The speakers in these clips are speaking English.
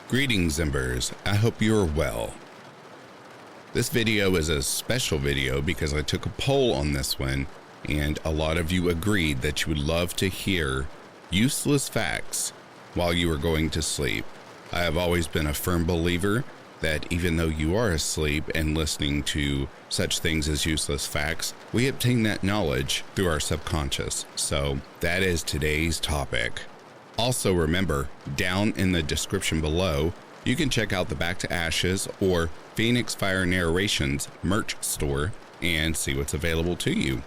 Greetings, Embers. I hope you are well. This video is a special video because I took a poll on this one, and a lot of you agreed that you would love to hear useless facts while you are going to sleep. I have always been a firm believer that even though you are asleep and listening to such things as useless facts, we obtain that knowledge through our subconscious. So that is today's topic. Also remember, down in the description below, you can check out the Back to Ashes or Phoenix Fire Narrations merch store and see what's available to you.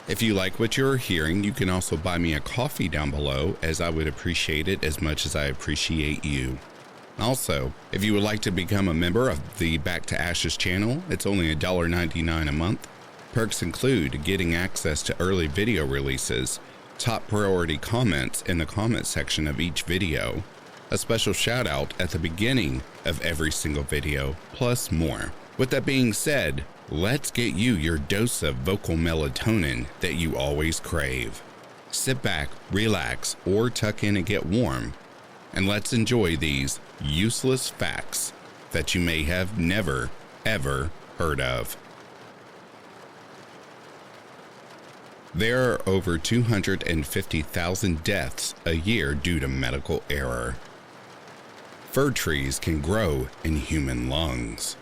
If you like what you're hearing, you can also buy me a coffee down below, as I would appreciate it as much as I appreciate you. Also, if you would like to become a member of the Back to Ashes channel, it's only $1.99 a month. Perks include getting access to early video releases, top priority comments in the comment section of each video, a special shout out at the beginning of every single video, plus more. With that being said, let's get you your dose of vocal melatonin that you always crave. Sit back, relax, or tuck in and get warm, and let's enjoy these useless facts that you may have never, ever heard of. There are over 250,000 deaths a year due to medical error. Fir trees can grow in human lungs.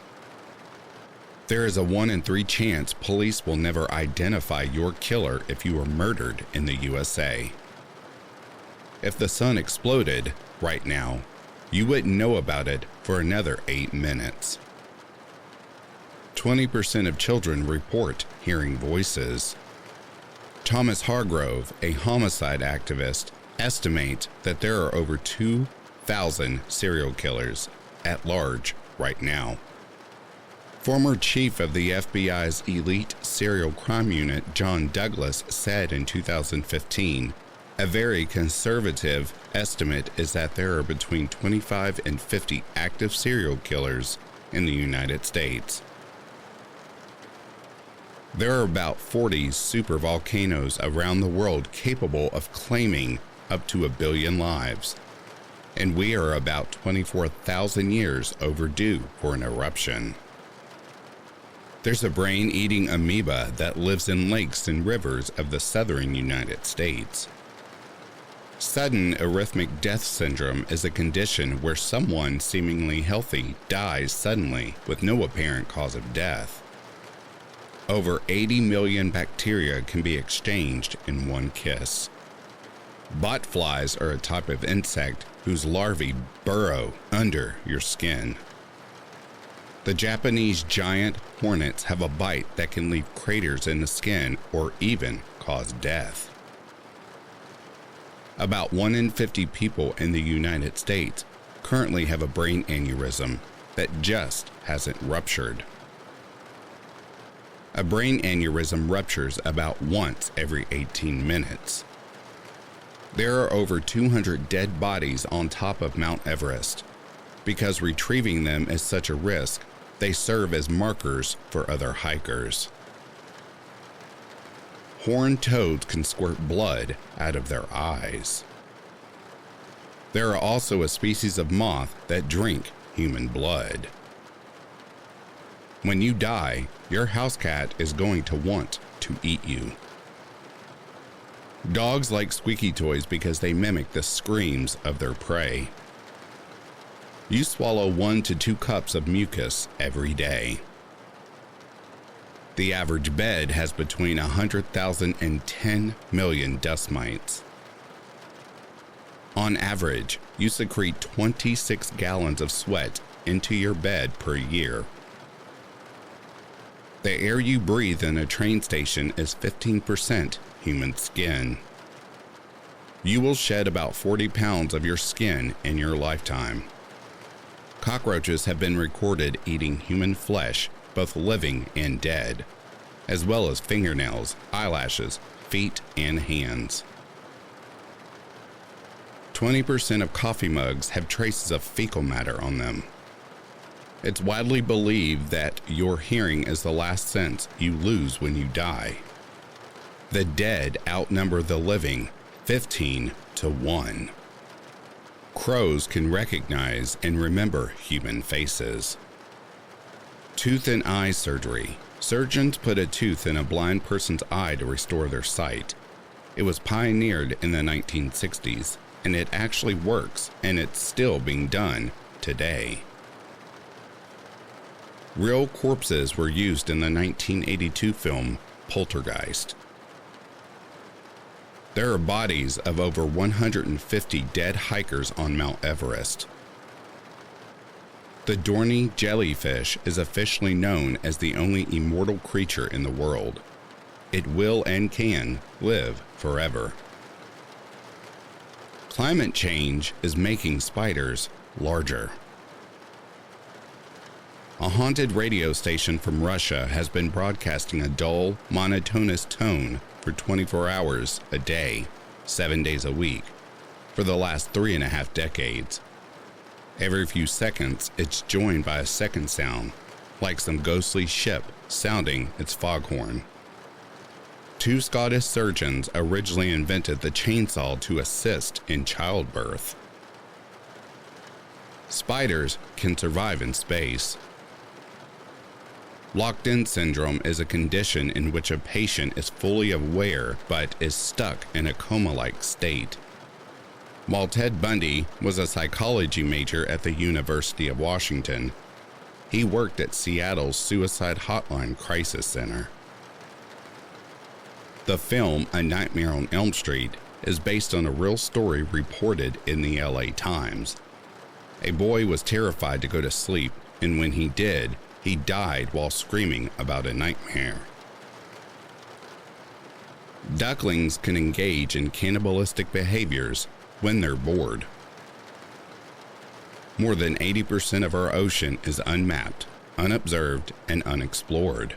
There is a 1 in 3 chance police will never identify your killer if you were murdered in the USA. If the sun exploded right now, you wouldn't know about it for another 8 minutes. 20% of children report hearing voices. Thomas Hargrove, a homicide activist, estimates that there are over 2,000 serial killers at large right now. Former chief of the FBI's elite serial crime unit, John Douglas, said in 2015, a very conservative estimate is that there are between 25 and 50 active serial killers in the United States. There are about 40 supervolcanoes around the world capable of claiming up to 1 billion lives, and we are about 24,000 years overdue for an eruption. There's a brain-eating amoeba that lives in lakes and rivers of the southern United States. Sudden arrhythmic death syndrome is a condition where someone seemingly healthy dies suddenly with no apparent cause of death. Over 80 million bacteria can be exchanged in one kiss. Botflies are a type of insect whose larvae burrow under your skin. The Japanese giant hornets have a bite that can leave craters in the skin or even cause death. About 1 in 50 people in the United States currently have a brain aneurysm that just hasn't ruptured. A brain aneurysm ruptures about once every 18 minutes. There are over 200 dead bodies on top of Mount Everest. Because retrieving them is such a risk, they serve as markers for other hikers. Horned toads can squirt blood out of their eyes. There are also a species of moth that drink human blood. When you die, your house cat is going to want to eat you. Dogs like squeaky toys because they mimic the screams of their prey. You swallow 1 to 2 cups of mucus every day. The average bed has between 100,000 and 10 million dust mites. On average, you secrete 26 gallons of sweat into your bed per year. The air you breathe in a train station is 15% human skin. You will shed about 40 pounds of your skin in your lifetime. Cockroaches have been recorded eating human flesh, both living and dead, as well as fingernails, eyelashes, feet, and hands. 20% of coffee mugs have traces of fecal matter on them. It's widely believed that your hearing is the last sense you lose when you die. The dead outnumber the living 15 to 1. Crows can recognize and remember human faces. Tooth and eye surgery. Surgeons put a tooth in a blind person's eye to restore their sight. It was pioneered in the 1960s, and it actually works, and it's still being done today. Real corpses were used in the 1982 film Poltergeist. There are bodies of over 150 dead hikers on Mount Everest. The Dorney jellyfish is officially known as the only immortal creature in the world. It will and can live forever. Climate change is making spiders larger. A haunted radio station from Russia has been broadcasting a dull, monotonous tone for 24 hours a day, 7 days a week, for the last 3.5 decades. Every few seconds, it's joined by a second sound, like some ghostly ship sounding its foghorn. 2 Scottish surgeons originally invented the chainsaw to assist in childbirth. Spiders can survive in space. Locked-in syndrome is a condition in which a patient is fully aware but is stuck in a coma-like state. While Ted Bundy was a psychology major at the University of Washington, he worked at Seattle's Suicide Hotline Crisis Center. The film A Nightmare on Elm Street is based on a real story reported in the LA Times. A boy was terrified to go to sleep, and when he did, he died while screaming about a nightmare. Ducklings can engage in cannibalistic behaviors when they're bored. More than 80% of our ocean is unmapped, unobserved, and unexplored.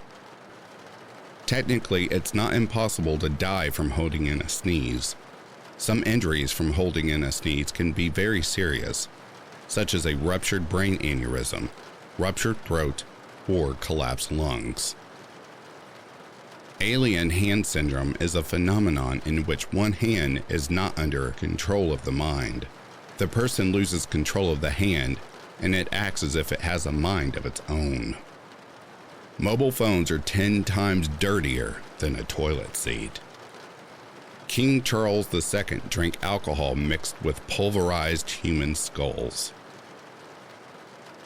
Technically, it's not impossible to die from holding in a sneeze. Some injuries from holding in a sneeze can be very serious, such as a ruptured brain aneurysm, ruptured throat, or collapsed lungs. Alien hand syndrome is a phenomenon in which one hand is not under control of the mind. The person loses control of the hand, and it acts as if it has a mind of its own. Mobile phones are 10 times dirtier than a toilet seat. King Charles II drank alcohol mixed with pulverized human skulls.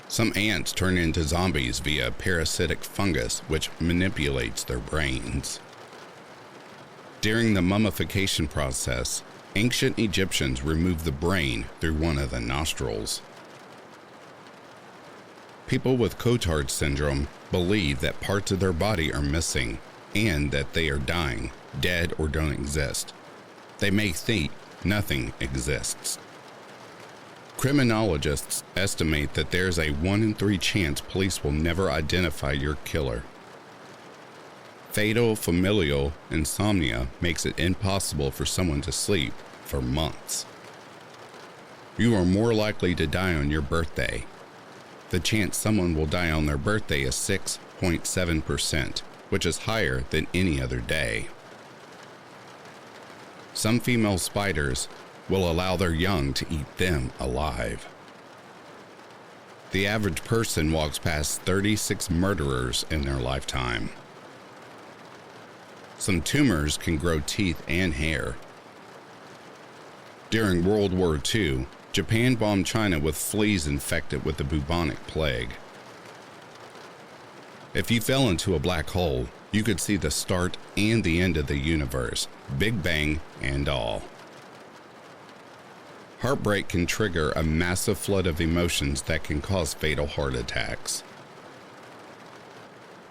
Some ants turn into zombies via parasitic fungus which manipulates their brains. During the mummification process, ancient Egyptians removed the brain through one of the nostrils. People with Cotard syndrome believe that parts of their body are missing and that they are dying, dead, or don't exist. They may think nothing exists. Criminologists estimate that there's a 1 in 3 chance police will never identify your killer. Fatal familial insomnia makes it impossible for someone to sleep for months. You are more likely to die on your birthday. The chance someone will die on their birthday is 6.7%, which is higher than any other day. Some female spiders will allow their young to eat them alive. The average person walks past 36 murderers in their lifetime. Some tumors can grow teeth and hair. During World War II, Japan bombed China with fleas infected with the bubonic plague. If you fell into a black hole, you could see the start and the end of the universe, Big Bang and all. Heartbreak can trigger a massive flood of emotions that can cause fatal heart attacks.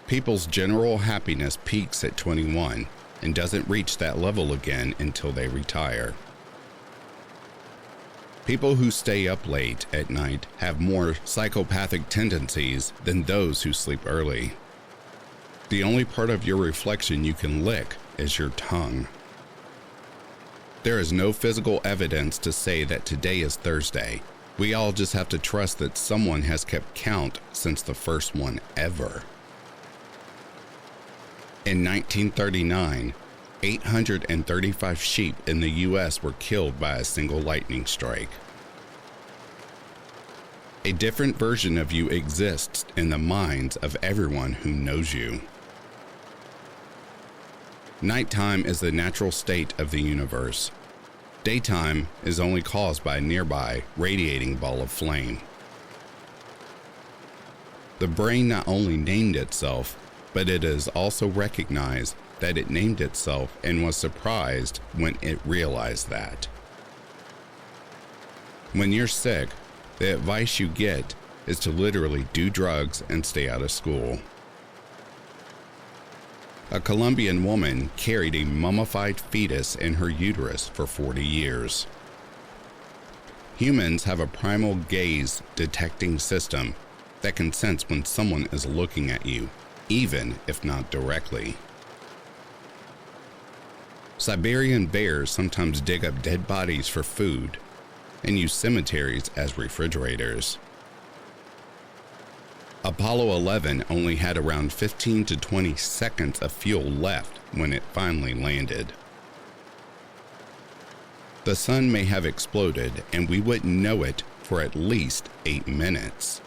People's general happiness peaks at 21 and doesn't reach that level again until they retire. People who stay up late at night have more psychopathic tendencies than those who sleep early. The only part of your reflection you can lick is your tongue. There is no physical evidence to say that today is Thursday. We all just have to trust that someone has kept count since the first one ever. In 1939, 835 sheep in the U.S. were killed by a single lightning strike. A different version of you exists in the minds of everyone who knows you. Nighttime is the natural state of the universe. Daytime is only caused by a nearby radiating ball of flame. The brain not only named itself, but it has also recognized that it named itself and was surprised when it realized that. When you're sick, the advice you get is to literally do drugs and stay out of school. A Colombian woman carried a mummified fetus in her uterus for 40 years. Humans have a primal gaze detecting system that can sense when someone is looking at you, even if not directly. Siberian bears sometimes dig up dead bodies for food and use cemeteries as refrigerators. Apollo 11 only had around 15 to 20 seconds of fuel left when it finally landed. The sun may have exploded and we wouldn't know it for at least 8 minutes.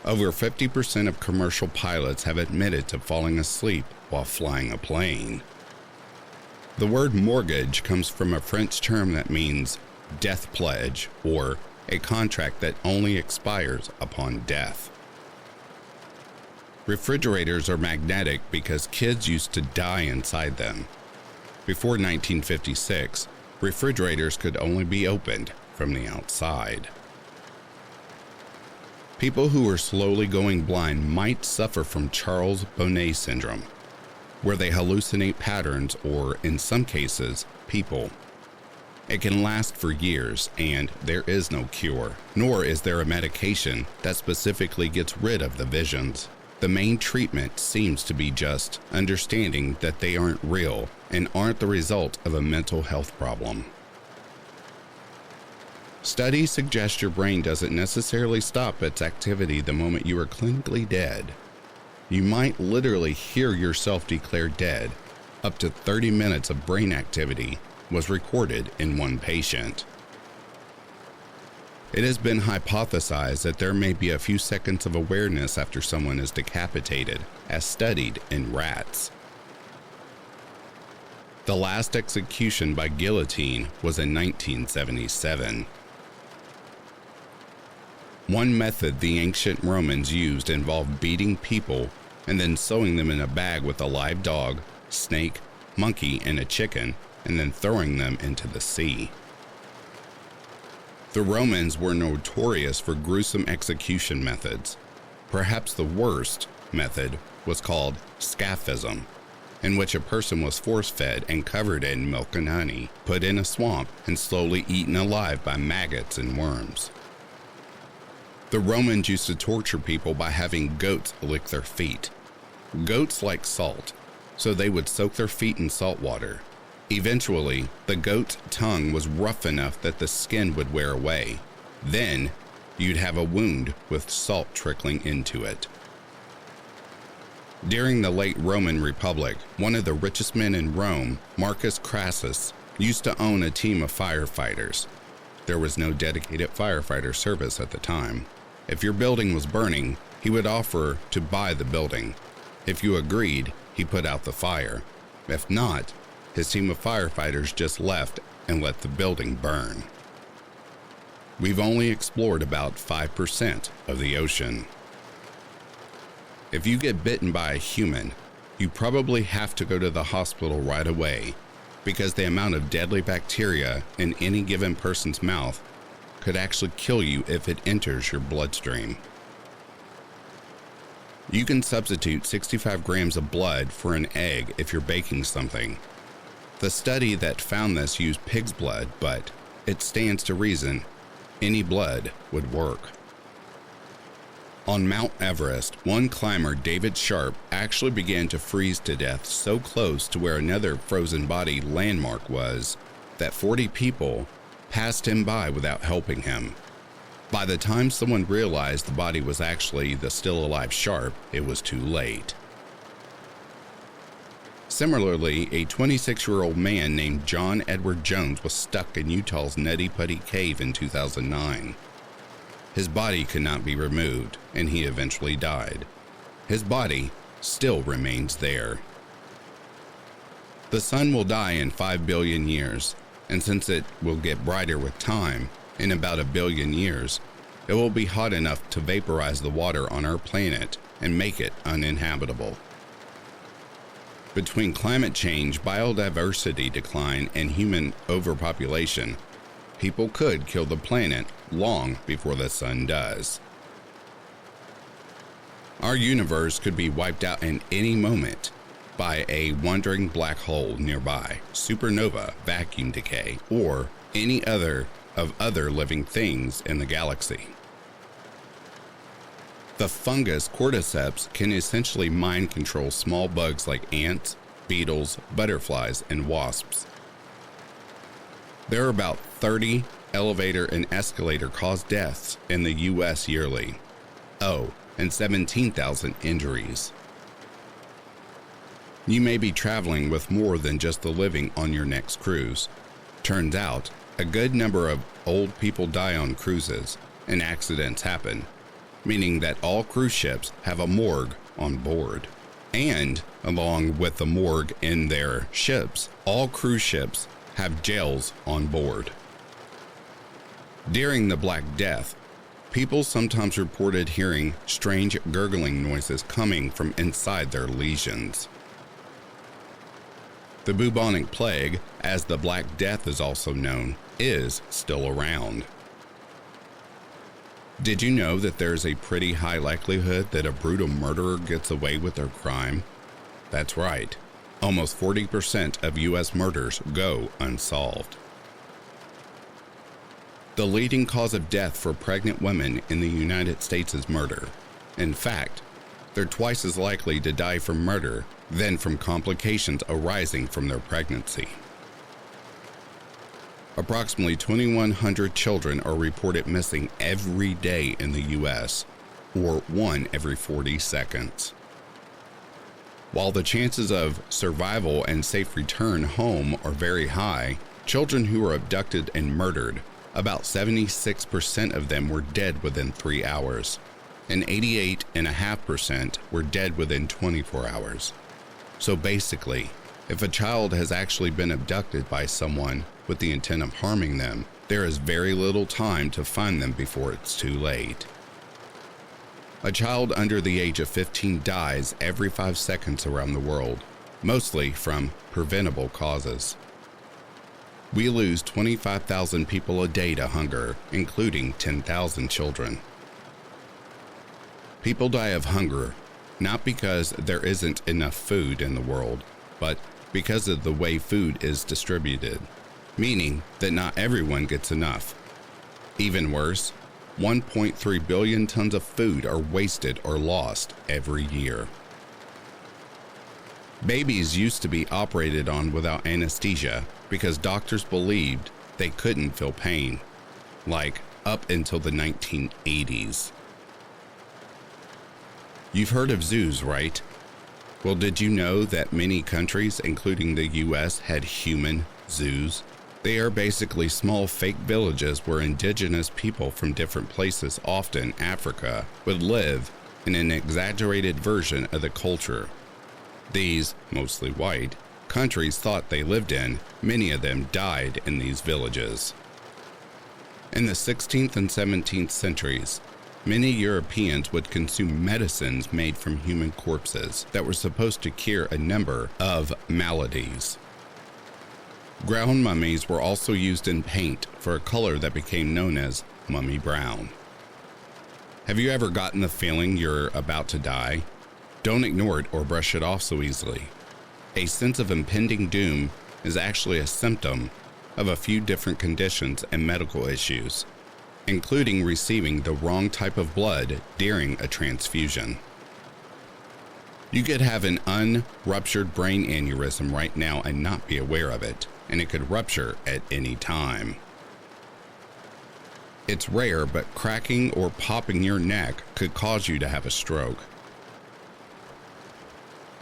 Over 50% of commercial pilots have admitted to falling asleep while flying a plane. The word mortgage comes from a French term that means death pledge, or a contract that only expires upon death. Refrigerators are magnetic because kids used to die inside them. Before 1956, refrigerators could only be opened from the outside. People who are slowly going blind might suffer from Charles Bonnet syndrome, where they hallucinate patterns or, in some cases, people. It can last for years, and there is no cure, nor is there a medication that specifically gets rid of the visions. The main treatment seems to be just understanding that they aren't real and aren't the result of a mental health problem. Studies suggest your brain doesn't necessarily stop its activity the moment you are clinically dead. You might literally hear yourself declared dead. Up to 30 minutes of brain activity was recorded in one patient. It has been hypothesized that there may be a few seconds of awareness after someone is decapitated, as studied in rats. The last execution by guillotine was in 1977. One method the ancient Romans used involved beating people and then sewing them in a bag with a live dog, snake, monkey, and a chicken, and then throwing them into the sea. The Romans were notorious for gruesome execution methods. Perhaps the worst method was called scaphism, in which a person was force-fed and covered in milk and honey, put in a swamp, and slowly eaten alive by maggots and worms. The Romans used to torture people by having goats lick their feet. Goats like salt, so they would soak their feet in salt water. Eventually, the goat's tongue was rough enough that the skin would wear away. Then, you'd have a wound with salt trickling into it. During the late Roman Republic, one of the richest men in Rome, Marcus Crassus, used to own a team of firefighters. There was no dedicated firefighter service at the time. If your building was burning, he would offer to buy the building. If you agreed, he put out the fire. If not, his team of firefighters just left and let the building burn. We've only explored about 5% of the ocean. If you get bitten by a human, you probably have to go to the hospital right away, because the amount of deadly bacteria in any given person's mouth could actually kill you if it enters your bloodstream. You can substitute 65 grams of blood for an egg if you're baking something. The study that found this used pig's blood, but it stands to reason any blood would work. On Mount Everest, one climber, David Sharp, actually began to freeze to death so close to where another frozen body landmark was that 40 people passed him by without helping him. By the time someone realized the body was actually the still alive Sharp, it was too late. Similarly, a 26-year-old man named John Edward Jones was stuck in Utah's Nutty Putty Cave in 2009. His body could not be removed, and he eventually died. His body still remains there. The sun will die in 5 billion years, and since it will get brighter with time, in about 1 billion years, it will be hot enough to vaporize the water on our planet and make it uninhabitable. Between climate change, biodiversity decline, and human overpopulation, people could kill the planet long before the sun does. Our universe could be wiped out in any moment by a wandering black hole nearby, supernova, vacuum decay, or any other living things in the galaxy. The fungus cordyceps can essentially mind control small bugs like ants, beetles, butterflies, and wasps. There are about 30 elevator and escalator caused deaths in the U.S. yearly. Oh, and 17,000 injuries. You may be traveling with more than just the living on your next cruise. Turns out, a good number of old people die on cruises, and accidents happen, meaning that all cruise ships have a morgue on board. And, along with the morgue in their ships, all cruise ships have jails on board. During the Black Death, people sometimes reported hearing strange gurgling noises coming from inside their lesions. The bubonic plague, as the Black Death is also known, is still around. Did you know that there's a pretty high likelihood that a brutal murderer gets away with their crime? That's right. Almost 40% of U.S. murders go unsolved. The leading cause of death for pregnant women in the United States is murder. In fact, they're twice as likely to die from murder than from complications arising from their pregnancy. Approximately 2,100 children are reported missing every day in the U.S., or 1 every 40 seconds. While the chances of survival and safe return home are very high, children who are abducted and murdered, about 76% of them were dead within 3 hours, and 88.5% were dead within 24 hours. So basically, if a child has actually been abducted by someone with the intent of harming them, there is very little time to find them before it's too late. A child under the age of 15 dies every 5 seconds around the world, mostly from preventable causes. We lose 25,000 people a day to hunger, including 10,000 children. People die of hunger, not because there isn't enough food in the world, but because of the way food is distributed, meaning that not everyone gets enough. Even worse, 1.3 billion tons of food are wasted or lost every year. Babies used to be operated on without anesthesia because doctors believed they couldn't feel pain, like up until the 1980s. You've heard of zoos, right? Well, did you know that many countries, including the US, had human zoos? They are basically small fake villages where indigenous people from different places, often Africa, would live in an exaggerated version of the culture these, mostly white, countries thought they lived in. Many of them died in these villages. In the 16th and 17th centuries, many Europeans would consume medicines made from human corpses that were supposed to cure a number of maladies. Ground mummies were also used in paint for a color that became known as mummy brown. Have you ever gotten the feeling you're about to die? Don't ignore it or brush it off so easily. A sense of impending doom is actually a symptom of a few different conditions and medical issues, including receiving the wrong type of blood during a transfusion. You could have an unruptured brain aneurysm right now and not be aware of it, and it could rupture at any time. It's rare, but cracking or popping your neck could cause you to have a stroke.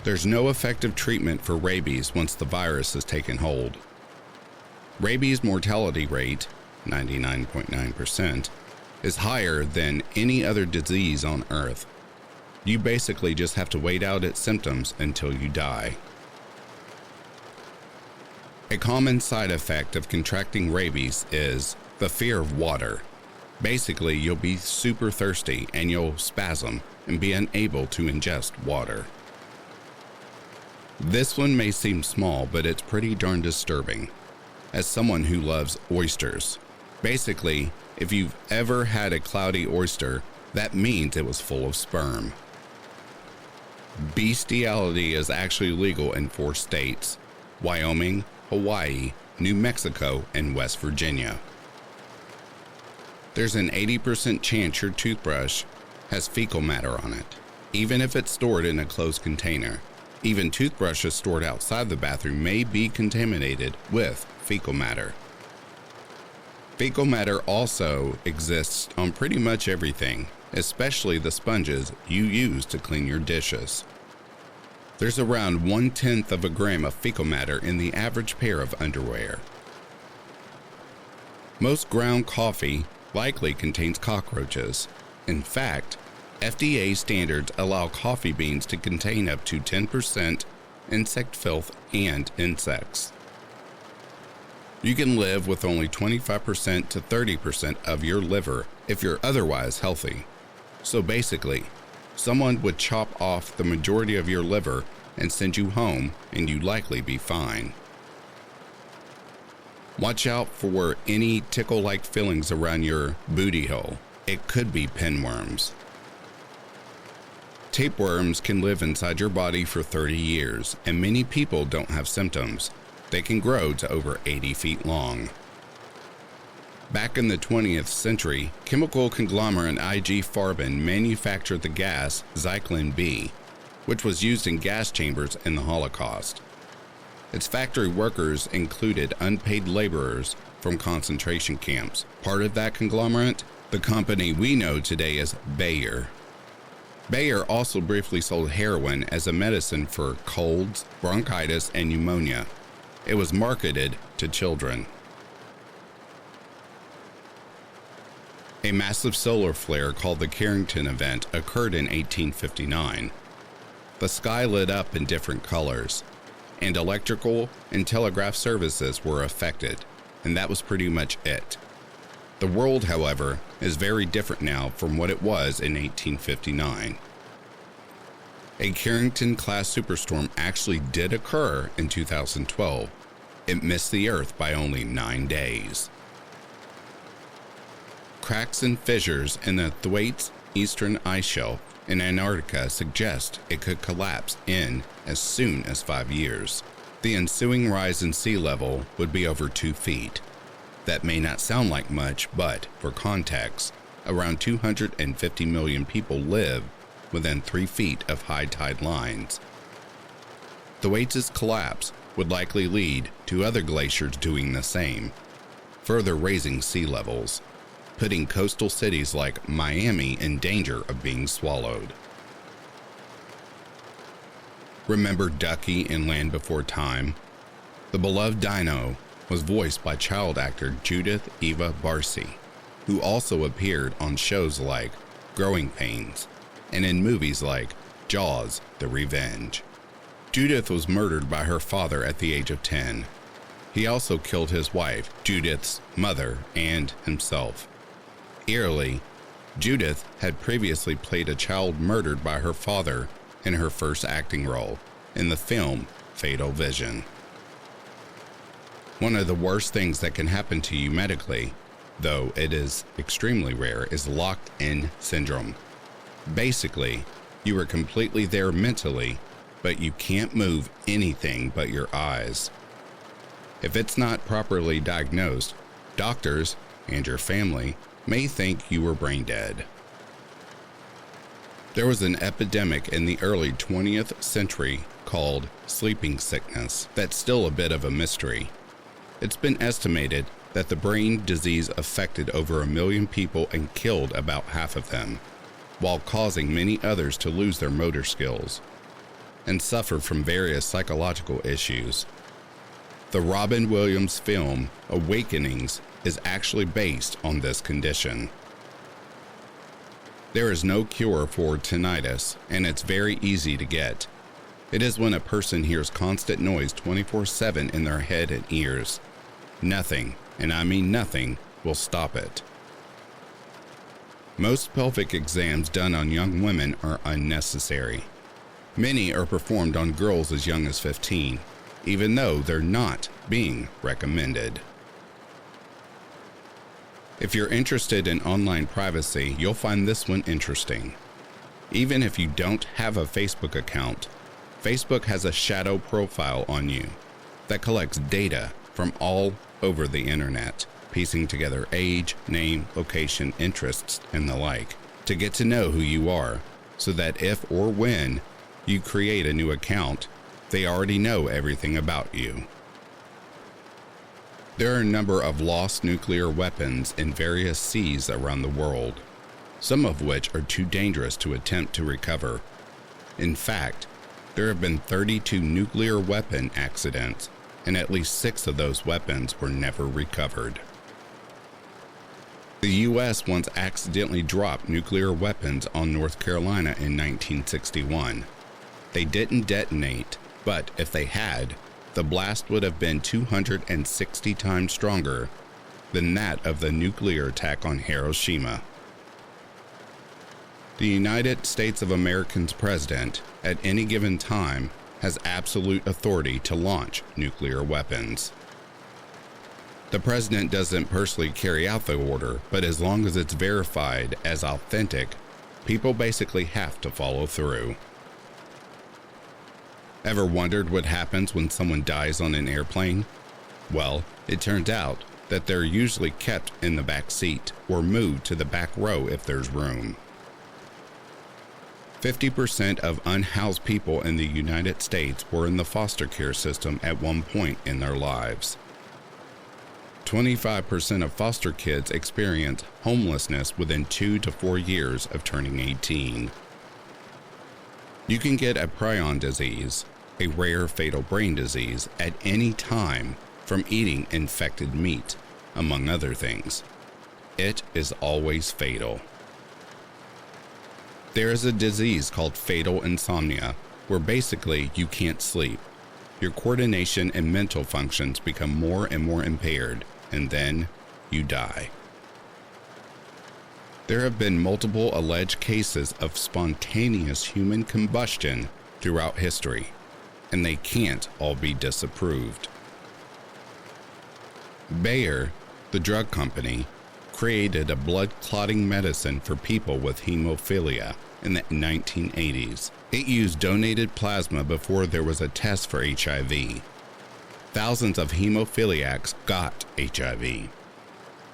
There's no effective treatment for rabies once the virus has taken hold. Rabies mortality rate, 99.9%, is higher than any other disease on Earth. You basically just have to wait out its symptoms until you die. A common side effect of contracting rabies is the fear of water. Basically, you'll be super thirsty and you'll spasm and be unable to ingest water. This one may seem small, but it's pretty darn disturbing. As someone who loves oysters, basically, if you've ever had a cloudy oyster, that means it was full of sperm. Bestiality is actually legal in 4 states: Wyoming, Hawaii, New Mexico, and West Virginia. There's an 80% chance your toothbrush has fecal matter on it, even if it's stored in a closed container. Even toothbrushes stored outside the bathroom may be contaminated with fecal matter. Fecal matter also exists on pretty much everything, especially the sponges you use to clean your dishes. There's around 1/10 of a gram of fecal matter in the average pair of underwear. Most ground coffee likely contains cockroaches. In fact, FDA standards allow coffee beans to contain up to 10% insect filth and insects. You can live with only 25% to 30% of your liver if you're otherwise healthy. So basically, someone would chop off the majority of your liver and send you home, and you'd likely be fine. Watch out for any tickle-like feelings around your booty hole. It could be pinworms. Tapeworms can live inside your body for 30 years, and many people don't have symptoms. They can grow to over 80 feet long. Back in the 20th century, chemical conglomerate IG Farben manufactured the gas Zyklon B, which was used in gas chambers in the Holocaust. Its factory workers included unpaid laborers from concentration camps. Part of that conglomerate, the company we know today as Bayer. Bayer also briefly sold heroin as a medicine for colds, bronchitis, and pneumonia. It was marketed to children. A massive solar flare called the Carrington event occurred in 1859. The sky lit up in different colors, and electrical and telegraph services were affected, and that was pretty much it. The world, however, is very different now from what it was in 1859. A Carrington-class superstorm actually did occur in 2012. It missed the Earth by only 9 days. Cracks and fissures in the Thwaites eastern ice shelf in Antarctica suggest it could collapse in as soon as 5 years. The ensuing rise in sea level would be over 2 feet. That may not sound like much, but for context, around 250 million people live within 3 feet of high tide lines. Thwaites' collapse would likely lead to other glaciers doing the same, further raising sea levels, putting coastal cities like Miami in danger of being swallowed. Remember Ducky in Land Before Time? The beloved dino was voiced by child actor Judith Eva Barcy, who also appeared on shows like Growing Pains and in movies like Jaws: The Revenge. Judith was murdered by her father at the age of 10. He also killed his wife, Judith's mother, and himself. Eerily, Judith had previously played a child murdered by her father in her first acting role in the film Fatal Vision. One of the worst things that can happen to you medically, though it is extremely rare, is locked-in syndrome. Basically, you are completely there mentally, but you can't move anything but your eyes. If it's not properly diagnosed, doctors and your family may think you were brain dead. There was an epidemic in the early 20th century called sleeping sickness that's still a bit of a mystery. It's been estimated that the brain disease affected over 1 million people and killed about half of them, while causing many others to lose their motor skills. and suffer from various psychological issues. The Robin Williams film Awakenings is actually based on this condition. There is no cure for tinnitus, and it's very easy to get. It is when a person hears constant noise 24/7 in their head and ears. Nothing, and I mean nothing, will stop it. Most pelvic exams done on young women are unnecessary. Many are performed on girls as young as 15, even though they're not being recommended. If you're interested in online privacy, you'll find this one interesting. Even if you don't have a Facebook account, Facebook has a shadow profile on you that collects data from all over the internet, piecing together age, name, location, interests, and the like, to get to know who you are, so that if or when you create a new account, they already know everything about you. There are a number of lost nuclear weapons in various seas around the world, some of which are too dangerous to attempt to recover. In fact, there have been 32 nuclear weapon accidents, and at least 6 of those weapons were never recovered. The U.S. once accidentally dropped nuclear weapons on North Carolina in 1961. They didn't detonate, but if they had, the blast would have been 260 times stronger than that of the nuclear attack on Hiroshima. The United States of America's president, at any given time, has absolute authority to launch nuclear weapons. The president doesn't personally carry out the order, but as long as it's verified as authentic, people basically have to follow through. Ever wondered what happens when someone dies on an airplane? Well, it turns out that they're usually kept in the back seat or moved to the back row if there's room. 50% of unhoused people in the United States were in the foster care system at one point in their lives. 25% of foster kids experience homelessness within 2 to 4 years of turning 18. You can get a prion disease, a rare fatal brain disease, at any time from eating infected meat, among other things. It is always fatal. There is a disease called fatal insomnia, where basically you can't sleep. Your coordination and mental functions become more and more impaired, and then you die. There have been multiple alleged cases of spontaneous human combustion throughout history, and they can't all be disapproved. Bayer, the drug company, created a blood-clotting medicine for people with hemophilia in the 1980s. It used donated plasma before there was a test for HIV. Thousands of hemophiliacs got HIV.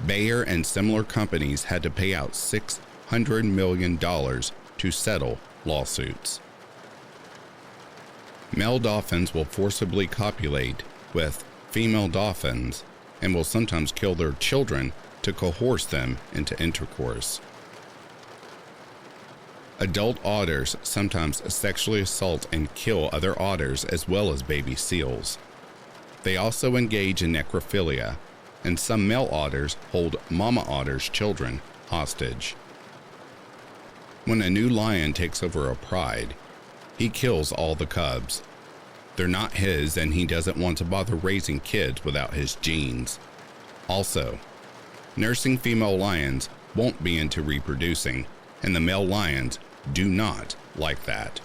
Bayer and similar companies had to pay out $600 million to settle lawsuits. Male dolphins will forcibly copulate with female dolphins and will sometimes kill their children to coerce them into intercourse. Adult otters sometimes sexually assault and kill other otters as well as baby seals. They also engage in necrophilia, and some male otters hold mama otter's children hostage. When a new lion takes over a pride, he kills all the cubs. They're not his, and he doesn't want to bother raising kids without his genes. Also, nursing female lions won't be into reproducing, and the male lions do not like that.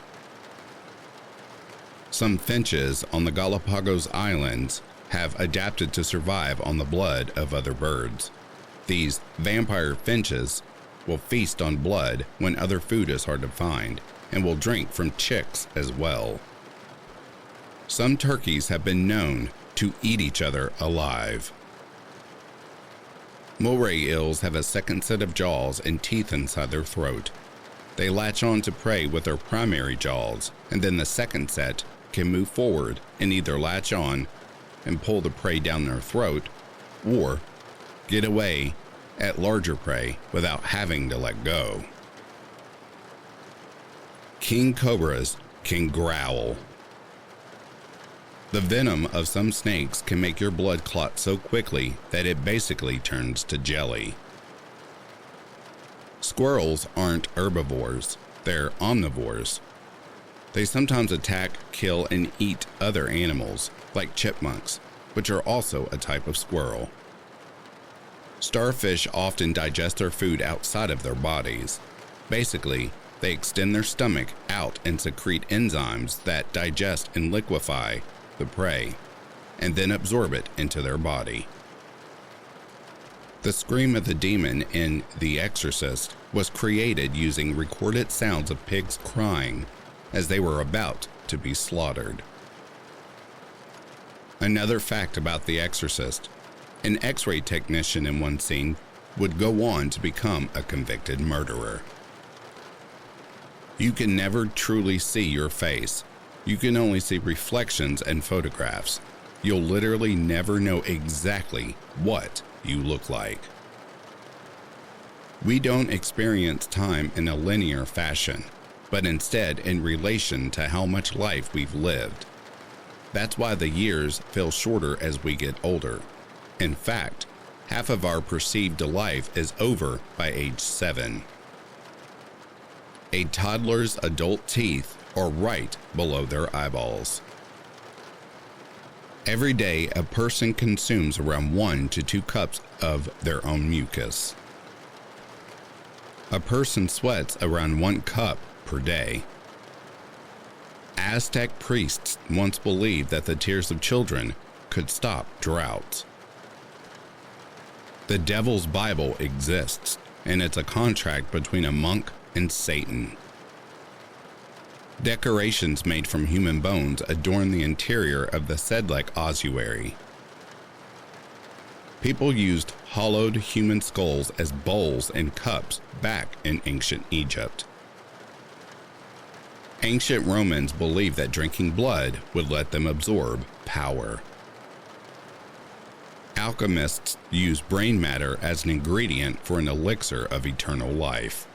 Some finches on the Galapagos Islands have adapted to survive on the blood of other birds. These vampire finches will feast on blood when other food is hard to find, and will drink from chicks as well. Some turkeys have been known to eat each other alive. Moray eels have a second set of jaws and teeth inside their throat. They latch on to prey with their primary jaws, and then the second set can move forward and either latch on and pull the prey down their throat, or get away at larger prey without having to let go. King cobras can growl. The venom of some snakes can make your blood clot so quickly that it basically turns to jelly. Squirrels aren't herbivores, they're omnivores. They sometimes attack, kill, and eat other animals, like chipmunks, which are also a type of squirrel. Starfish often digest their food outside of their bodies. Basically, they extend their stomach out and secrete enzymes that digest and liquefy the prey, and then absorb it into their body. The scream of the demon in The Exorcist was created using recorded sounds of pigs crying as they were about to be slaughtered. Another fact about The Exorcist: an X-ray technician in one scene would go on to become a convicted murderer. You can never truly see your face. You can only see reflections and photographs. You'll literally never know exactly what you look like. We don't experience time in a linear fashion, but instead in relation to how much life we've lived. That's why the years feel shorter as we get older. In fact, half of our perceived life is over by age 7. A toddler's adult teeth are right below their eyeballs. Every day, a person consumes around 1 to 2 cups of their own mucus. A person sweats around 1 cup per day. Aztec priests once believed that the tears of children could stop droughts. The Devil's Bible exists, and it's a contract between a monk and Satan. Decorations made from human bones adorn the interior of the Sedlec ossuary. People used hollowed human skulls as bowls and cups back in ancient Egypt. Ancient Romans believed that drinking blood would let them absorb power. Alchemists used brain matter as an ingredient for an elixir of eternal life.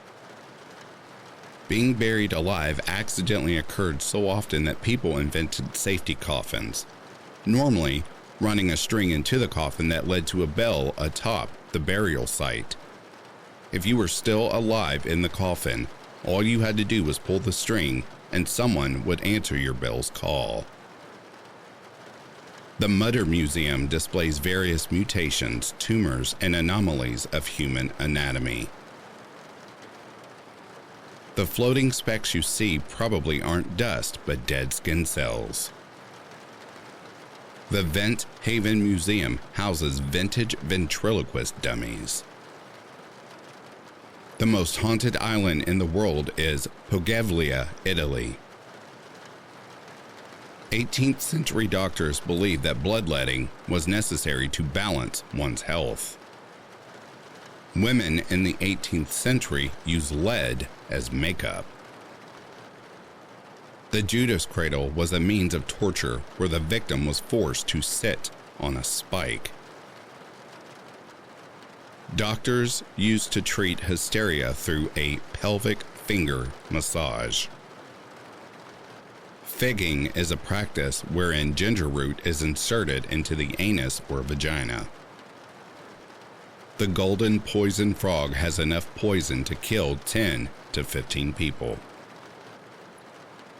Being buried alive accidentally occurred so often that people invented safety coffins, normally running a string into the coffin that led to a bell atop the burial site. If you were still alive in the coffin, all you had to do was pull the string and someone would answer your bell's call. The Mutter Museum displays various mutations, tumors, and anomalies of human anatomy. The floating specks you see probably aren't dust, but dead skin cells. The Vent Haven Museum houses vintage ventriloquist dummies. The most haunted island in the world is Pogevlia, Italy. 18th century doctors believed that bloodletting was necessary to balance one's health. Women in the 18th century used lead as makeup. The Judas cradle was a means of torture where the victim was forced to sit on a spike. Doctors used to treat hysteria through a pelvic finger massage. Figging is a practice wherein ginger root is inserted into the anus or vagina. The golden poison frog has enough poison to kill 10 to 15 people.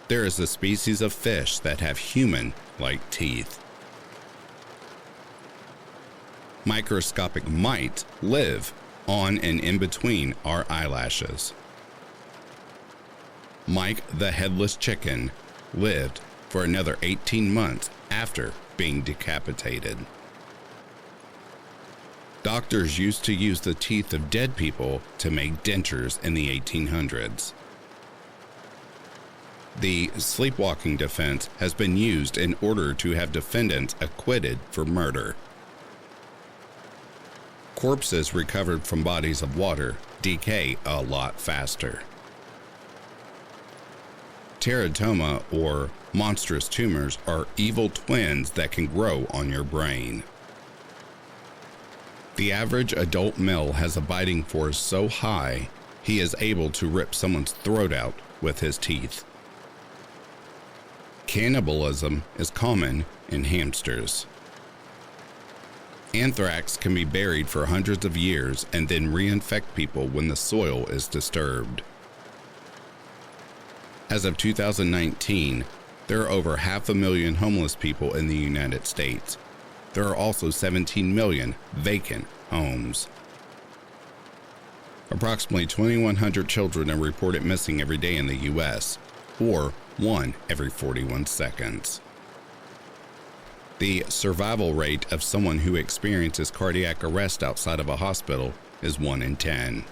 There is a species of fish that have human-like teeth. Microscopic mites live on and in between our eyelashes. Mike the Headless Chicken lived for another 18 months after being decapitated. Doctors used to use the teeth of dead people to make dentures in the 1800s. The sleepwalking defense has been used in order to have defendants acquitted for murder. Corpses recovered from bodies of water decay a lot faster. Teratoma, or monstrous tumors, are evil twins that can grow on your brain. The average adult male has a biting force so high he is able to rip someone's throat out with his teeth. Cannibalism is common in hamsters. Anthrax can be buried for hundreds of years and then reinfect people when the soil is disturbed. As of 2019, there are over 500,000 homeless people in the United States. There are also 17 million vacant homes. Approximately 2,100 children are reported missing every day in the U.S., or 1 every 41 seconds. The survival rate of someone who experiences cardiac arrest outside of a hospital is 1 in 10.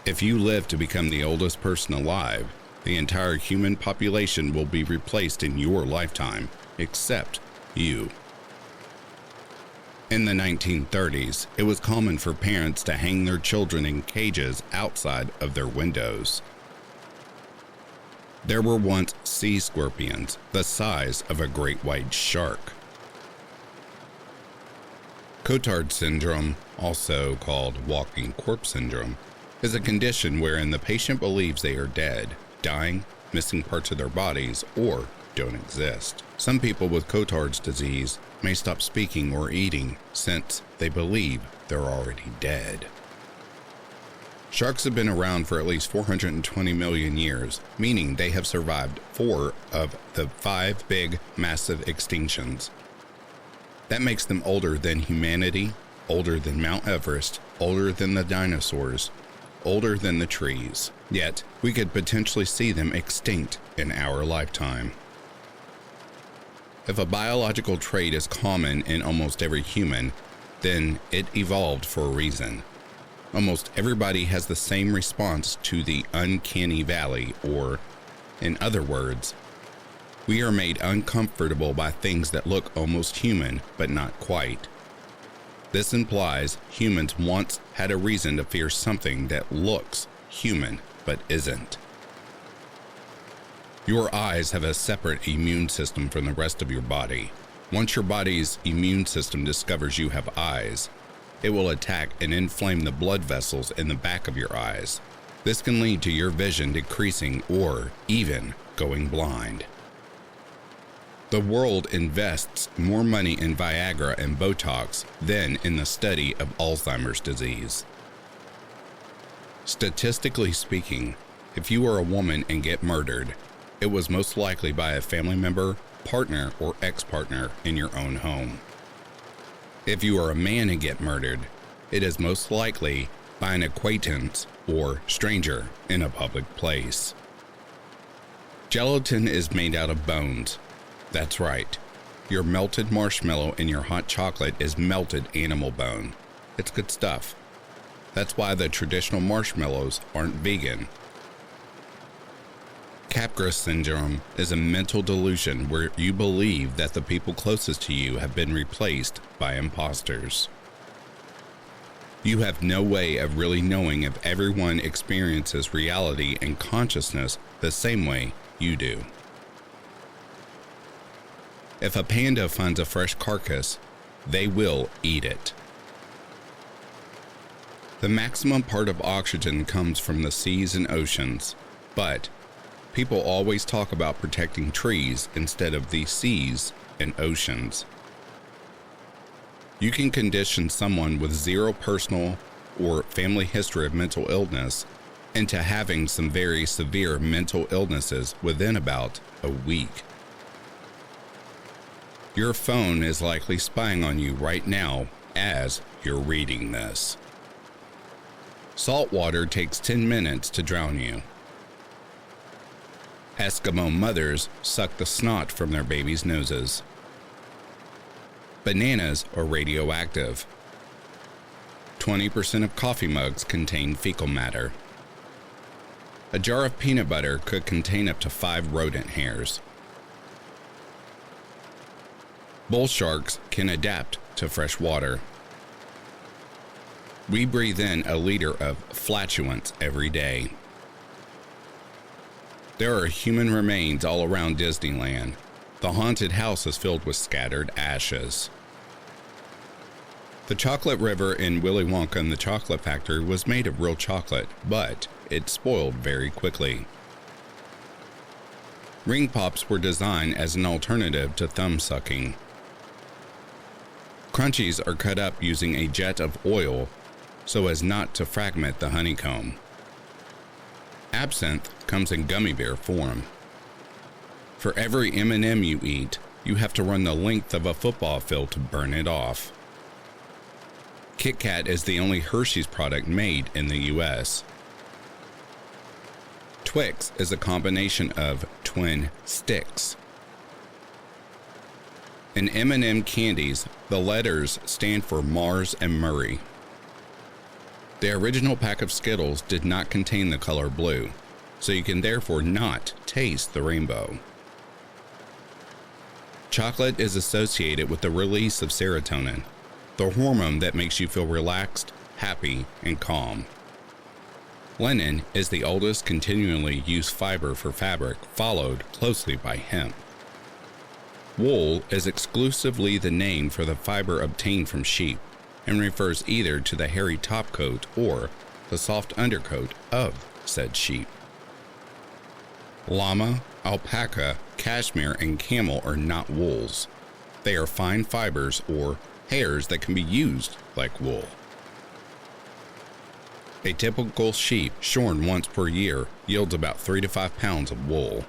If you live to become the oldest person alive, the entire human population will be replaced in your lifetime, except you. In the 1930s, it was common for parents to hang their children in cages outside of their windows. There were once sea scorpions the size of a great white shark. Cotard syndrome, also called walking corpse syndrome, is a condition wherein the patient believes they are dead, dying, missing parts of their bodies, or don't exist. Some people with Cotard's disease may stop speaking or eating since they believe they're already dead. Sharks have been around for at least 420 million years, meaning they have survived 4 of the 5 big, massive extinctions. That makes them older than humanity, older than Mount Everest, older than the dinosaurs, older than the trees. Yet, we could potentially see them extinct in our lifetime. If a biological trait is common in almost every human, then it evolved for a reason. Almost everybody has the same response to the uncanny valley, or, in other words, we are made uncomfortable by things that look almost human, but not quite. This implies humans once had a reason to fear something that looks human, but isn't. Your eyes have a separate immune system from the rest of your body. Once your body's immune system discovers you have eyes, it will attack and inflame the blood vessels in the back of your eyes. This can lead to your vision decreasing or even going blind. The world invests more money in Viagra and Botox than in the study of Alzheimer's disease. Statistically speaking, if you are a woman and get murdered, it was most likely by a family member, partner, or ex-partner in your own home. If you are a man and get murdered, it is most likely by an acquaintance or stranger in a public place. Gelatin is made out of bones. That's right. Your melted marshmallow in your hot chocolate is melted animal bone. It's good stuff. That's why the traditional marshmallows aren't vegan. Capgras syndrome is a mental delusion where you believe that the people closest to you have been replaced by imposters. You have no way of really knowing if everyone experiences reality and consciousness the same way you do. If a panda finds a fresh carcass, they will eat it. The maximum part of oxygen comes from the seas and oceans, but people always talk about protecting trees instead of the seas and oceans. You can condition someone with zero personal or family history of mental illness into having some very severe mental illnesses within about a week. Your phone is likely spying on you right now as you're reading this. Salt water takes 10 minutes to drown you. Eskimo mothers suck the snot from their babies' noses. Bananas are radioactive. 20% of coffee mugs contain fecal matter. A jar of peanut butter could contain up to 5 rodent hairs. Bull sharks can adapt to fresh water. We breathe in a liter of flatulence every day. There are human remains all around Disneyland. The haunted house is filled with scattered ashes. The chocolate river in Willy Wonka and the Chocolate Factory was made of real chocolate, but it spoiled very quickly. Ring pops were designed as an alternative to thumb sucking. Crunchies are cut up using a jet of oil so as not to fragment the honeycomb. Absinthe comes in gummy bear form. For every M&M you eat, you have to run the length of a football field to burn it off. Kit Kat is the only Hershey's product made in the US. Twix is a combination of twin sticks. In M&M candies, the letters stand for Mars and Murray. The original pack of Skittles did not contain the color blue, so you can therefore not taste the rainbow. Chocolate is associated with the release of serotonin, the hormone that makes you feel relaxed, happy, and calm. Linen is the oldest continually used fiber for fabric, followed closely by hemp. Wool is exclusively the name for the fiber obtained from sheep and refers either to the hairy topcoat or the soft undercoat of said sheep. Llama, alpaca, cashmere, and camel are not wools. They are fine fibers or hairs that can be used like wool. A typical sheep shorn once per year yields about 3 to 5 pounds of wool.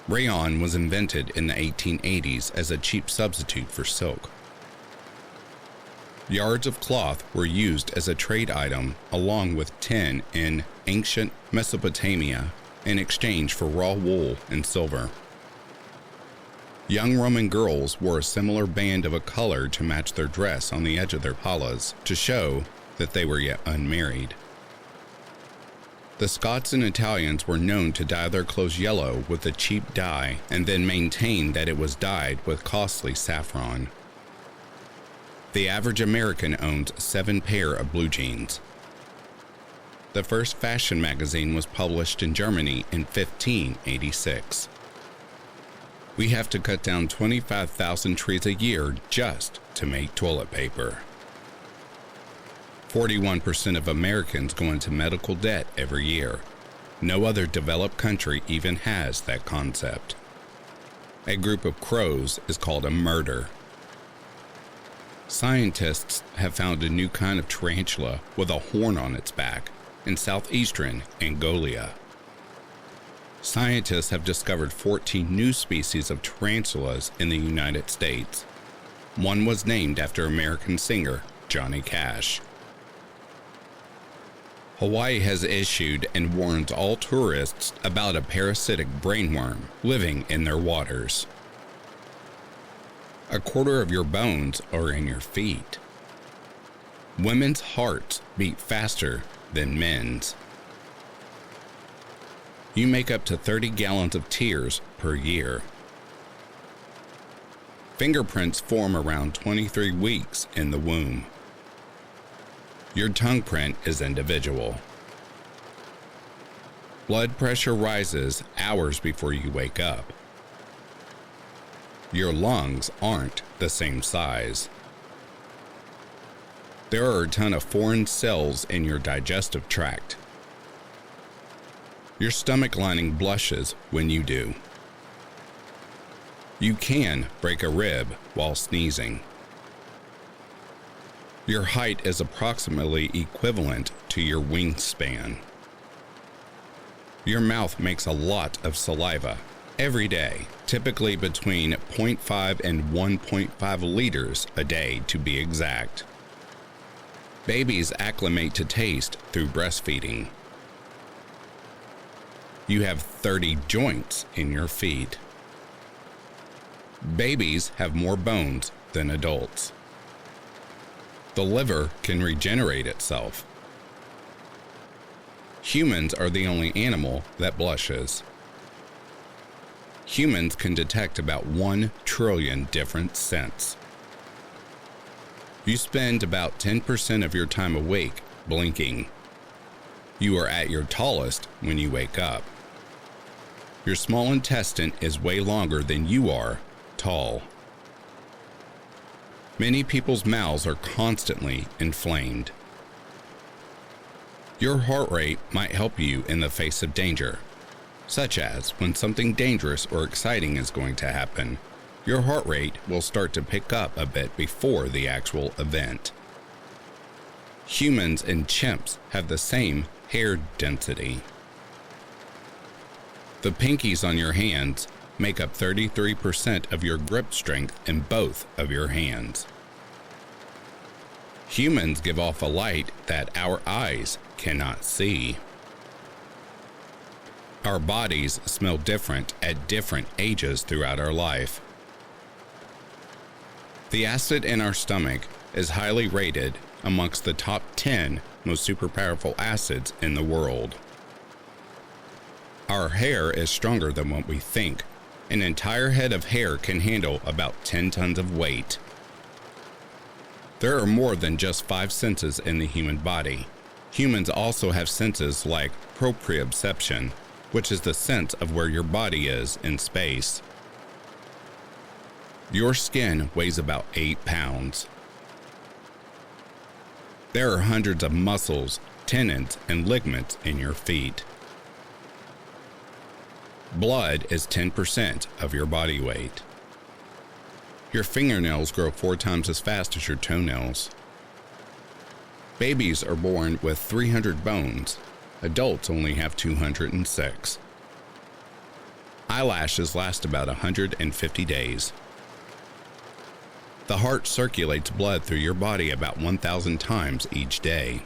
Rayon was invented in the 1880s as a cheap substitute for silk. Yards of cloth were used as a trade item along with tin in ancient Mesopotamia in exchange for raw wool and silver. Young Roman girls wore a similar band of a color to match their dress on the edge of their pallas to show that they were yet unmarried. The Scots and Italians were known to dye their clothes yellow with a cheap dye and then maintain that it was dyed with costly saffron. The average American owns 7 pair of blue jeans. The first fashion magazine was published in Germany in 1586. We have to cut down 25,000 trees a year just to make toilet paper. 41% of Americans go into medical debt every year. No other developed country even has that concept. A group of crows is called a murder. Scientists have found a new kind of tarantula with a horn on its back in southeastern Angola. Scientists have discovered 14 new species of tarantulas in the United States. One was named after American singer Johnny Cash. Hawaii has issued and warns all tourists about a parasitic brainworm living in their waters. A quarter of your bones are in your feet. Women's hearts beat faster than men's. You make up to 30 gallons of tears per year. Fingerprints form around 23 weeks in the womb. Your tongue print is individual. Blood pressure rises hours before you wake up. Your lungs aren't the same size. There are a ton of foreign cells in your digestive tract. Your stomach lining blushes when you do. You can break a rib while sneezing. Your height is approximately equivalent to your wingspan. Your mouth makes a lot of saliva every day, typically between 0.5 and 1.5 liters a day to be exact. Babies acclimate to taste through breastfeeding. You have 30 joints in your feet. Babies have more bones than adults. The liver can regenerate itself. Humans are the only animal that blushes. Humans can detect about 1 trillion different scents. You spend about 10% of your time awake blinking. You are at your tallest when you wake up. Your small intestine is way longer than you are tall. Many people's mouths are constantly inflamed. Your heart rate might help you in the face of danger. such as when something dangerous or exciting is going to happen. Your heart rate will start to pick up a bit before the actual event. Humans and chimps have the same hair density. The pinkies on your hands make up 33% of your grip strength in both of your hands. Humans give off a light that our eyes cannot see. Our bodies smell different at different ages throughout our life. The acid in our stomach is highly rated amongst the top 10 most super powerful acids in the world. Our hair is stronger than what we think. An entire head of hair can handle about 10 tons of weight. There are more than just 5 senses in the human body. Humans also have senses like proprioception, which is the sense of where your body is in space. Your skin weighs about 8 pounds. There are hundreds of muscles, tendons, and ligaments in your feet. Blood is 10% of your body weight. Your fingernails grow 4 times as fast as your toenails. Babies are born with 300 bones. Adults only have 206. Eyelashes last about 150 days. The heart circulates blood through your body about 1,000 times each day.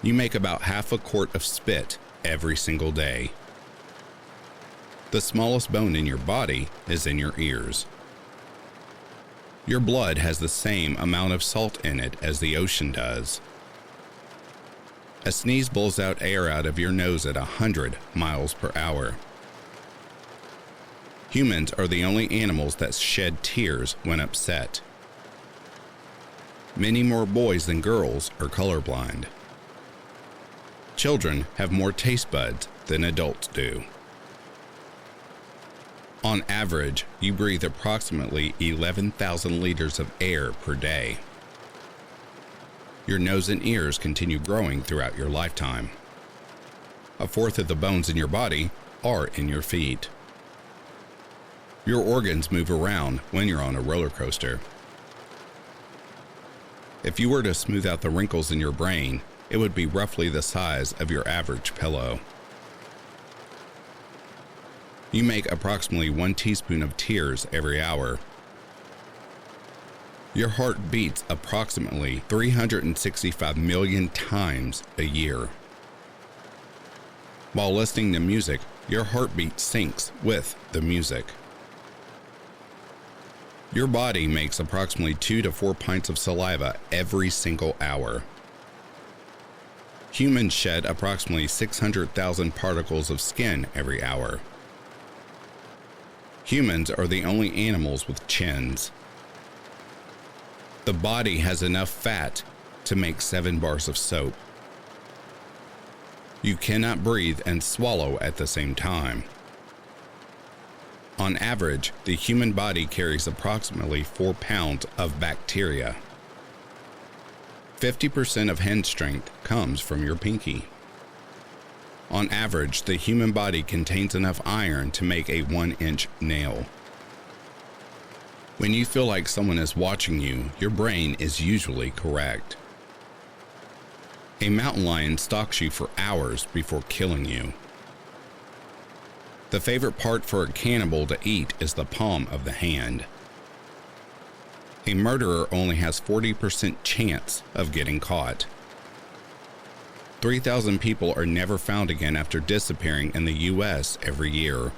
You make about half a quart of spit every single day. The smallest bone in your body is in your ears. Your blood has the same amount of salt in it as the ocean does. A sneeze blows out air out of your nose at 100 miles per hour. Humans are the only animals that shed tears when upset. Many more boys than girls are colorblind. Children have more taste buds than adults do. On average, you breathe approximately 11,000 liters of air per day. Your nose and ears continue growing throughout your lifetime. 1/4 of the bones in your body are in your feet. Your organs move around when you're on a roller coaster. If you were to smooth out the wrinkles in your brain, it would be roughly the size of your average pillow. You make approximately 1 teaspoon of tears every hour. Your heart beats approximately 365 million times a year. While listening to music, your heartbeat syncs with the music. Your body makes approximately 2 to 4 pints of saliva every single hour. Humans shed approximately 600,000 particles of skin every hour. Humans are the only animals with chins. The body has enough fat to make 7 bars of soap. You cannot breathe and swallow at the same time. On average, the human body carries approximately 4 pounds of bacteria. 50% of hand strength comes from your pinky. On average, the human body contains enough iron to make a 1-inch nail. When you feel like someone is watching you, your brain is usually correct. A mountain lion stalks you for hours before killing you. The favorite part for a cannibal to eat is the palm of the hand. A murderer only has 40% chance of getting caught. 3,000 people are never found again after disappearing in the U.S. every year.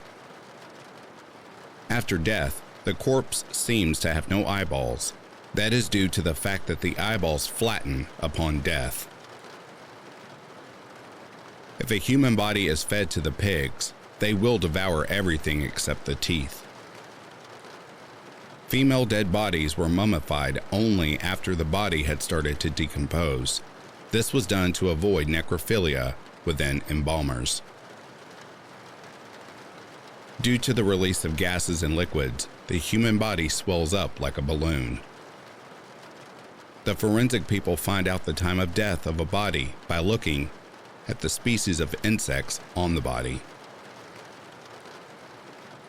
After death, the corpse seems to have no eyeballs. That is due to the fact that the eyeballs flatten upon death. If a human body is fed to the pigs, they will devour everything except the teeth. Female dead bodies were mummified only after the body had started to decompose. This was done to avoid necrophilia within embalmers. Due to the release of gases and liquids, the human body swells up like a balloon. The forensic people find out the time of death of a body by looking at the species of insects on the body.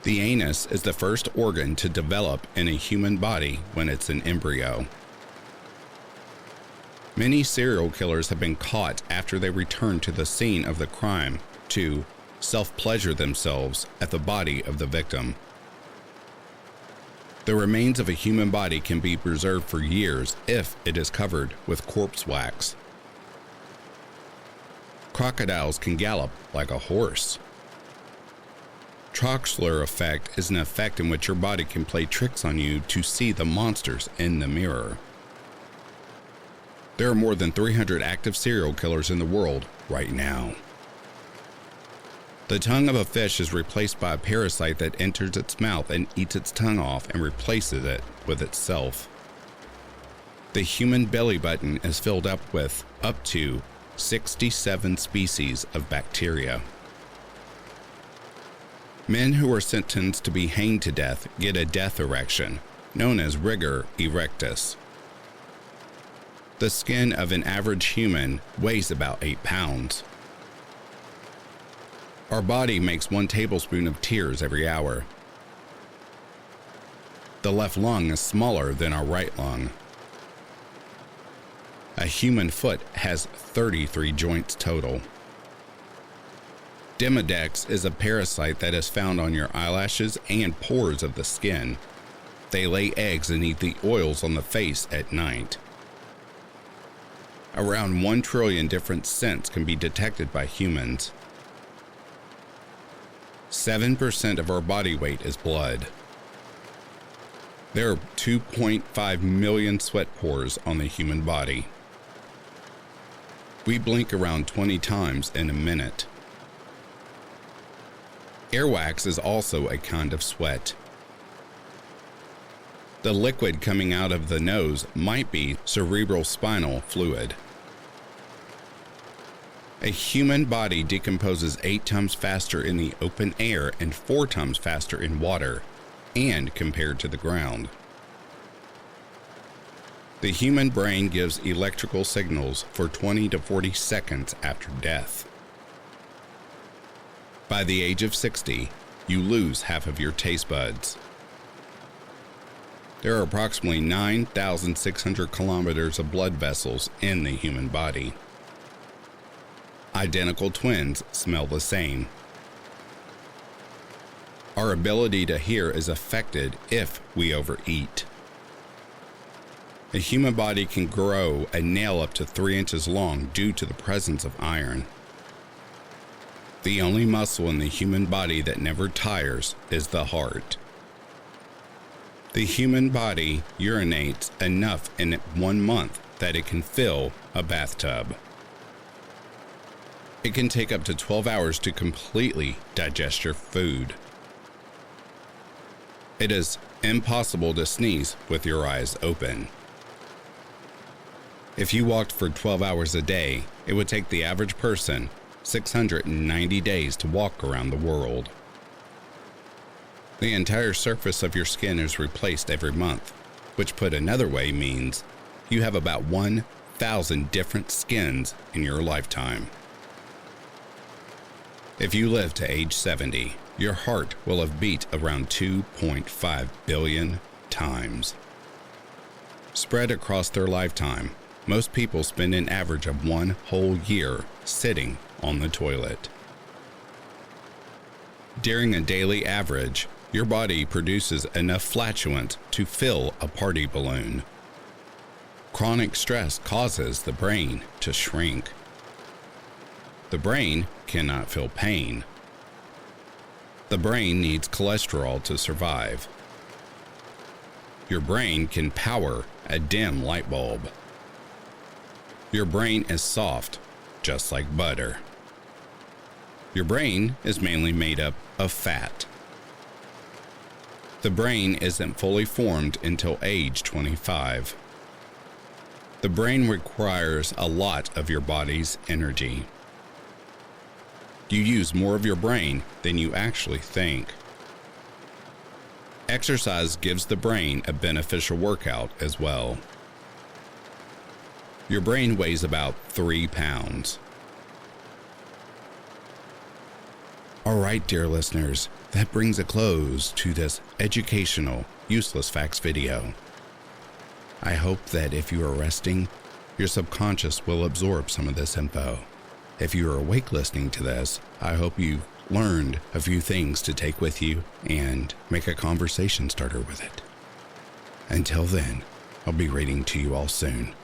The anus is the first organ to develop in a human body when it's an embryo. Many serial killers have been caught after they return to the scene of the crime to self-pleasure themselves at the body of the victim. The remains of a human body can be preserved for years if it is covered with corpse wax. Crocodiles can gallop like a horse. Troxler effect is an effect in which your body can play tricks on you to see the monsters in the mirror. There are more than 300 active serial killers in the world right now. The tongue of a fish is replaced by a parasite that enters its mouth and eats its tongue off and replaces it with itself. The human belly button is filled up with up to 67 species of bacteria. Men who are sentenced to be hanged to death get a death erection, known as rigor erectus. The skin of an average human weighs about 8 pounds. Our body makes 1 tablespoon of tears every hour. The left lung is smaller than our right lung. A human foot has 33 joints total. Demodex is a parasite that is found on your eyelashes and pores of the skin. They lay eggs and eat the oils on the face at night. Around 1 trillion different scents can be detected by humans. 7% of our body weight is blood. There are 2.5 million sweat pores on the human body. We blink around 20 times in a minute. Earwax is also a kind of sweat. The liquid coming out of the nose might be cerebral spinal fluid. A human body decomposes 8 times faster in the open air and 4 times faster in water, and compared to the ground. The human brain gives electrical signals for 20 to 40 seconds after death. By the age of 60, you lose half of your taste buds. There are approximately 9,600 kilometers of blood vessels in the human body. Identical twins smell the same. Our ability to hear is affected if we overeat. A human body can grow a nail up to 3 inches long due to the presence of iron. The only muscle in the human body that never tires is the heart. The human body urinates enough in 1 month that it can fill a bathtub. It can take up to 12 hours to completely digest your food. It is impossible to sneeze with your eyes open. If you walked for 12 hours a day, it would take the average person 690 days to walk around the world. The entire surface of your skin is replaced every month, which put another way means you have about 1,000 different skins in your lifetime. If you live to age 70, your heart will have beat around 2.5 billion times. Spread across their lifetime, most people spend an average of 1 whole year sitting on the toilet. During a daily average, your body produces enough flatulence to fill a party balloon. Chronic stress causes the brain to shrink. The brain cannot feel pain. The brain needs cholesterol to survive. Your brain can power a dim light bulb. Your brain is soft, just like butter. Your brain is mainly made up of fat. The brain isn't fully formed until age 25. The brain requires a lot of your body's energy. You use more of your brain than you actually think. Exercise gives the brain a beneficial workout as well. Your brain weighs about 3 pounds. All right, dear listeners, that brings a close to this educational, useless facts video. I hope that if you are resting, your subconscious will absorb some of this info. If you are awake listening to this, I hope you've learned a few things to take with you and make a conversation starter with it. Until then, I'll be reading to you all soon.